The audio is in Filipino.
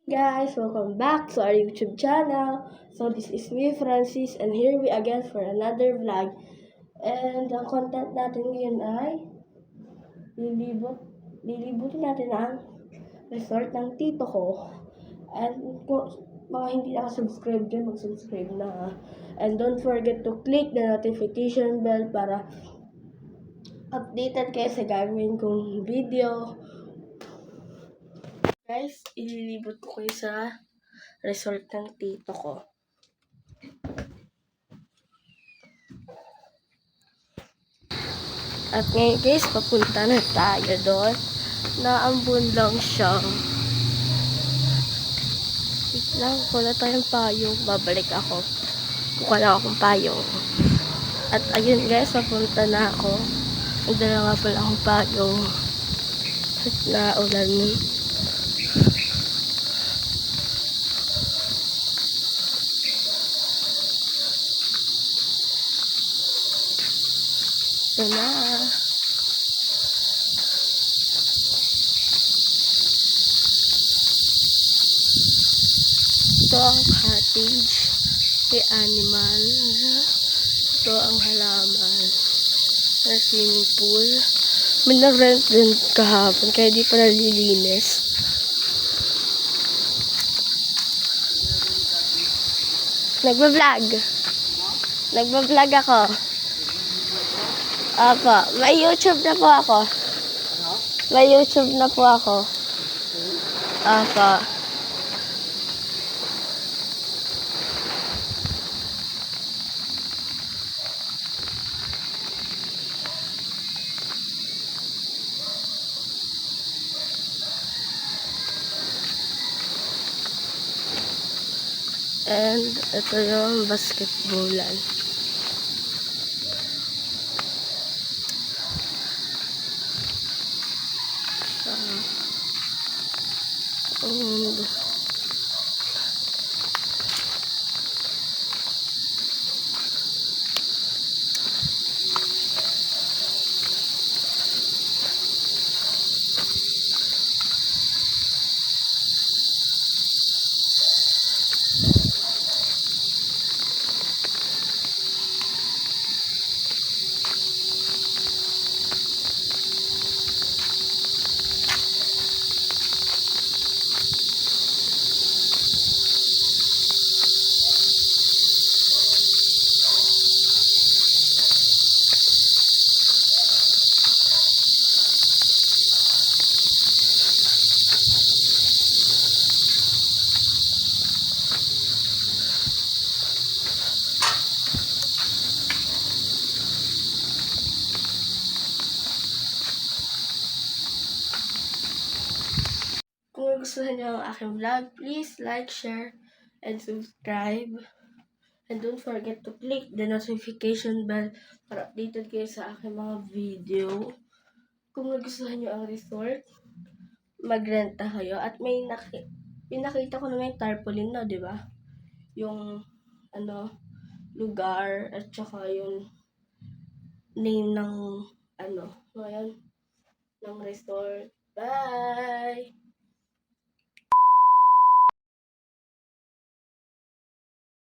Guys, welcome back to our YouTube channel. So this is me, Francis, and here we again for another vlog. And ang content natin ngayon ay lilibutin natin ang resort ng tito ko. And kung mga hindi nakasubscribe dyan, mag-subscribe na. And don't forget to click the notification bell para updated kayo sa gagawin kong video. Guys, ililibot ko kayo sa resort ng tito ko. At ngayon guys, papunta na tayo doon. Naambun lang siya. Wait lang, wala tayong payong. Babalik ako. Kukuha na akong payong. At ayun guys, papunta na ako. Nagdala nga pala akong payong. At naulan. Ito na. Ito ang cottage. May animal. Ito ang halaman. May swimming pool. May nag-rent din kahapon kaya di pa nalilinis. Nagbablog. Nagbablog ako. Apo, may YouTube na po ako. May YouTube na po ako. Apo. And ito yung basketballan. And kung gustuhan niyo ang aking vlog, please like, share, and subscribe. And don't forget to click the notification bell para updated kayo sa aking mga video. Kung nagustuhan niyo ang resort, magrenta kayo. At may pinakita ko naman yung tarpaulin na, di ba? Yung lugar at saka yung name ng ng resort. Bye!